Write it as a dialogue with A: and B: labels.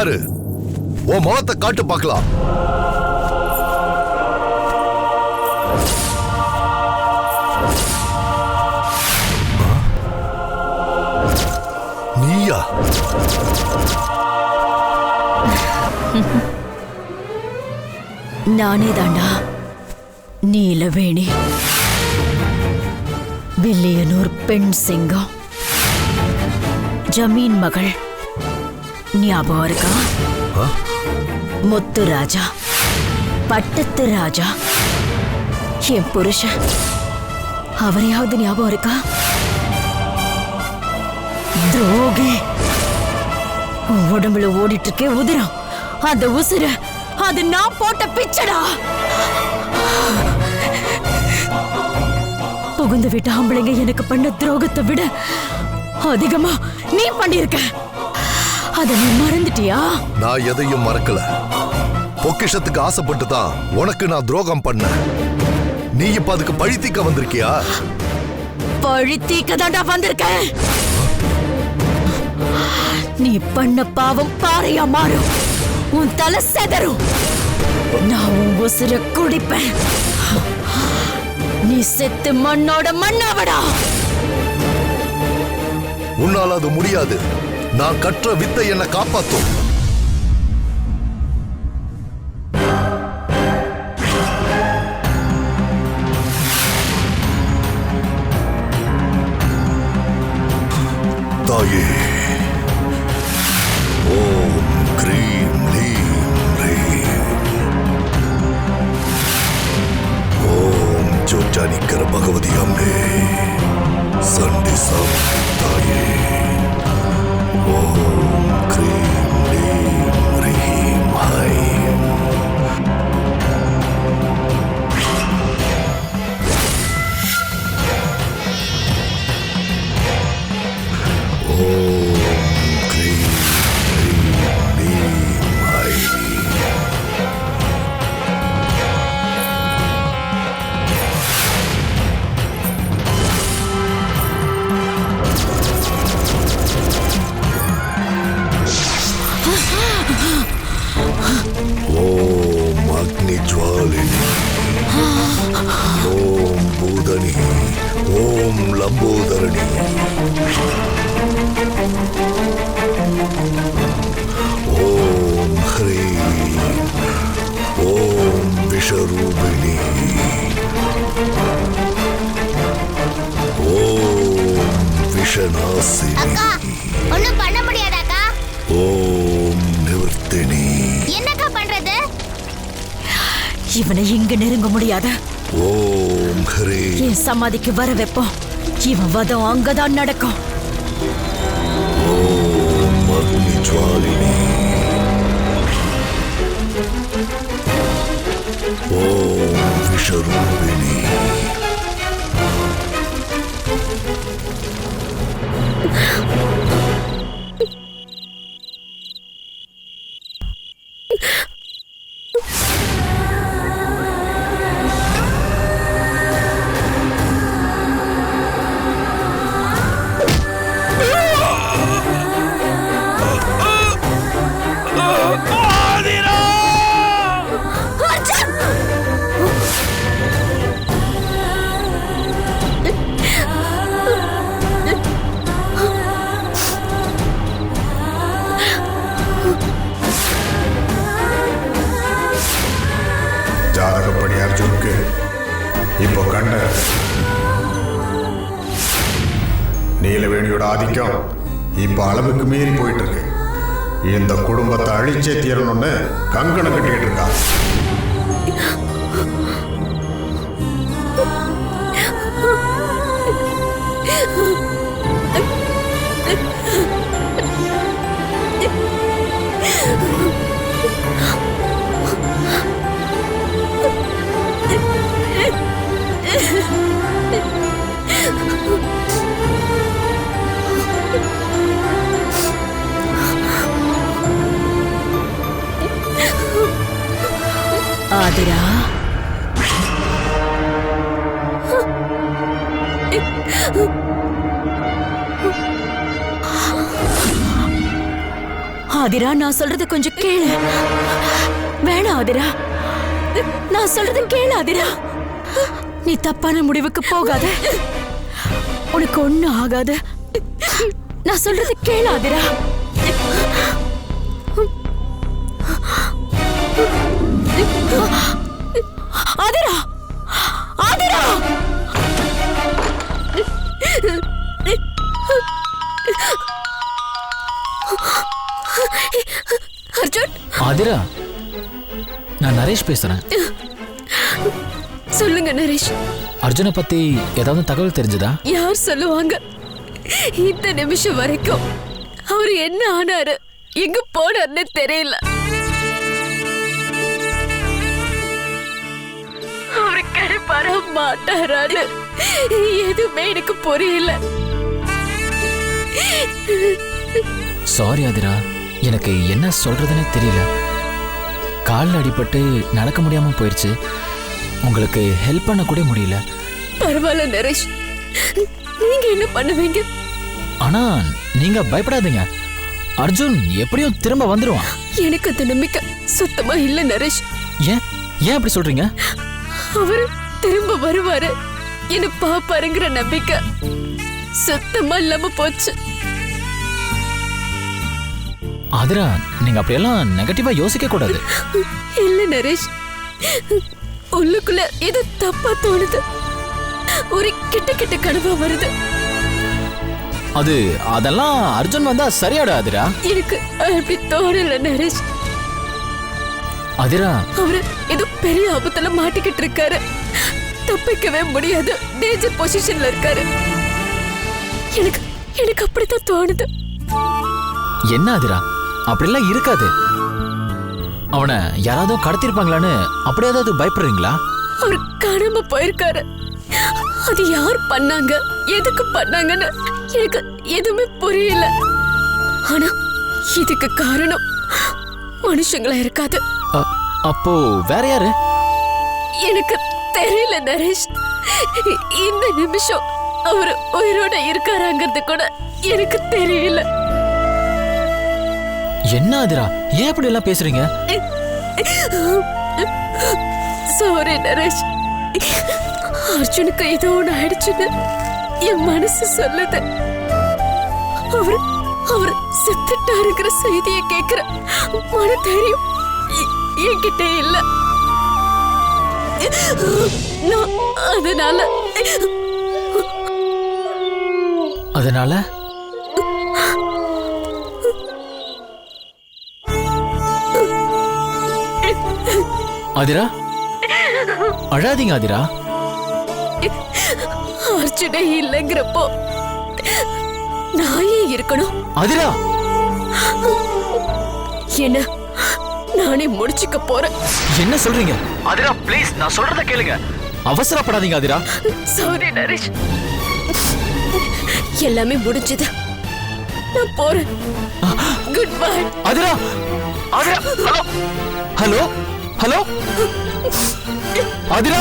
A: யாரு? உன் முகத்தை காட்டு பார்க்கலாம். நீயா?
B: நானே தாண்டா நீலவேணி, வில்லியனூர் பெண் சிங்கம், ஜமீன் மகள். ஞாபகம் இருக்கா? முத்து ராஜா, பட்டத்து ராஜா, என் புருஷன். அவரையாவது ஞாபகம் இருக்கா? துரோகி, உடம்புல ஓடிட்டு இருக்கே உதிரம், அந்த உசுர அது நான் போட்ட பிச்சடா. புகுந்து விட்ட ஆம்பளைங்க எனக்கு பண்ண துரோகத்தை விட அதிகமா நீ பண்ணிருக்க. அத நீ மறந்துட்டியா?
A: நான் எதையும் மறக்கல. பொக்கிஷத்துக்கு ஆசைப்பட்டு தான் உனக்கு நான் துரோகம் பண்ண. நீ இப்ப அதுக்கு பழித்தீக்க வந்திருக்கியா?
B: பழித்தீக்க தாண்டா வந்திருக்க. நீ பண்ண பாவம் பாறையா மாறும், உன் தலை செதறும். நான் உன் உசுர குடிப்பேன். நீ செத்து மண்ணோட மண்ணாவடா.
A: உன்னால் அது முடியாது. நான் கற்ற வித்தை என்னை காப்பாத்தும். தாயே, ஓம் க்ரீம் லீம் ரீம். ஓம் ஜோஜானிக்கர பகவதி அம்மே சண்டி சாம் தாயே. ஓம் க்ரீம் லீம் ரீம் ஹைம். ஓம் பூதனி, ஓம் லம்போதரணி, ஓம் ஹ்ரீம், ஓம் விஷரூபிணி, ஓம் விஷநாசினி.
C: ஒண்ணும் பண்ண முடியாதாக்கா?
A: ஓம் நிவர்த்தினி.
C: என்னக்கா பண்றது?
B: இவனை இங்க நெருங்க முடியாத.
A: ஓம் ஹ்ரீம்.
B: என் சமாதிக்கு வர வைப்போம். இவன் வதம் அங்கதான் நடக்கும்.
A: ஓம் அக்னி ஜுவாலினி, ஓம் விஷரூபிணி.
D: ஜாதகப்படி அர்ஜுனுக்கு இப்போ கண்ட நீலவேணியோட ஆதிக்கம் இப்போ அளவுக்கு மீறி போயிட்டு இருக்கு. இந்த குடும்பத்தை அழிச்சே தீரணும்னு கங்கணம் கட்டிட்டு இருக்கா.
B: ஆதிரா, ஆதிரா, நான் சொல்றது கொஞ்சம் கேளு. வேணாம் ஆதிரா, நான் சொல்றது கேளு ஆதிரா. நீ தப்பான முடிவுக்கு போகாத, உனக்கு ஒண்ணும் ஆகாது. நான் சொல்றது கேளு ஆதிரா. ஆதிரா, ஆதிரா, அர்ஜுன்.
E: ஆதிரா, நான் நரேஷ் பேசுறேன்.
B: சொல்லுங்க நரேஷ்.
E: அர்ஜுனை பத்தி ஏதாவது தகவல் தெரிஞ்சதா?
B: யார் சொல்லுவாங்க? இந்த நிமிஷம் வரைக்கும் அவர் என்ன ஆனாரு, எங்க போனார்னு தெரியல. அவரு கிடைப்பார மாட்டாரான்னு எதுவுமே எனக்கு புரியல.
E: சாரி ஆதிரா, எனக்கு என்ன சொல்றதுன்னு தெரியல. காலில் அடிபட்டு நடக்க முடியாம போயிடுச்சு. உங்களுக்கு ஹெல்ப் பண்ண கூட முடியல.
B: பரவாயில்ல நரேஷ், நீங்க என்ன பண்ணுவீங்க?
E: ஆனா நீங்க பயப்படாதீங்க, அர்ஜுன் எப்படியும் திரும்ப வந்துருவான்.
B: எனக்கு அந்த நம்பிக்கை சுத்தமா இல்ல நரேஷ்.
E: ஏன் ஏன் அப்படி சொல்றீங்க?
B: அவரு திரும்ப வருவாரு, என்ன பாப்பாருங்கிற நம்பிக்கை சுத்தமா இல்லாம போச்சு.
E: ஆதிரா, நீங்க அப்படியெல்லாம் நெகட்டிவா யோசிக்க கூடாது.
B: இல்ல நரேஷ், உள்ளுக்குள்ள ஏதோ தப்பா தோணுது. ஒரு கிட்ட கிட்ட கனவா வருது.
E: அதெல்லாம் அர்ஜுன் வந்தா சரியாடா ஆதிரா.
B: எனக்கு அப்படி தோணல நரேஷ்.
E: ஆதிரா,
B: அவரு ஏதோ பெரிய ஆபத்துல மாட்டிக்கிட்டு இருக்காரு. தப்பிக்கவே முடியாது, டேஞ்சர் பொசிஷன்ல இருக்காரு. எனக்கு எனக்கு அப்படித்தான் தோணுது.
E: என்ன ஆதிரா, அப்படிலாம் இருக்காது. அவனை யாராவது கடத்திருப்பாங்களான்னு அப்படி ஏதாவது பயப்படுறீங்களா?
B: அவர் காணாம போயிருக்காரு. அது யார் பண்ணாங்க, எதுக்கு பண்ணாங்கன்னு எனக்கு எதுவுமே புரியல. ஆனா இதுக்கு காரணம் மனுஷங்களா இருக்காது.
E: அப்போ வேற யாரு?
B: எனக்கு தெரியல நரேஷ். இந்த நிமிஷம் அவர் உயிரோட இருக்காராங்கிறது கூட எனக்கு தெரியல.
E: என்ன ஆதிரா, ஏன் இப்படி எல்லாம் பேசுறீங்க?
B: சாரி நரேஷ், அர்ஜுனுக்கு ஏதோ ஒண்ணு ஆயிடுச்சுன்னு என் மனசு சொல்லுது. அவர் செத்துட்டாருங்கிற செய்தியை கேட்கிற மன தைரியம் என்கிட்ட இல்ல. நான்
E: அதனால ஆதிரா, அழாதீங்க ஆதிரா.
B: அர்ஜுனே இல்லைங்கிறப்போ நான் ஏன் இருக்கணும்?
E: ஆதிரா,
B: என்ன நானே முடிச்சுக்க போறேன்.
E: என்ன சொல்றீங்க? ஆதிரா ப்ளீஸ், நான் சொல்றத கேளுங்க. அவசரப்படாதீங்க ஆதிரா.
B: சாரி நரேஷ், எல்லாமே முடிஞ்சது. நான் போறேன். Good bye.
E: Aadhira, Aadhira, hello hello hello Aadhira.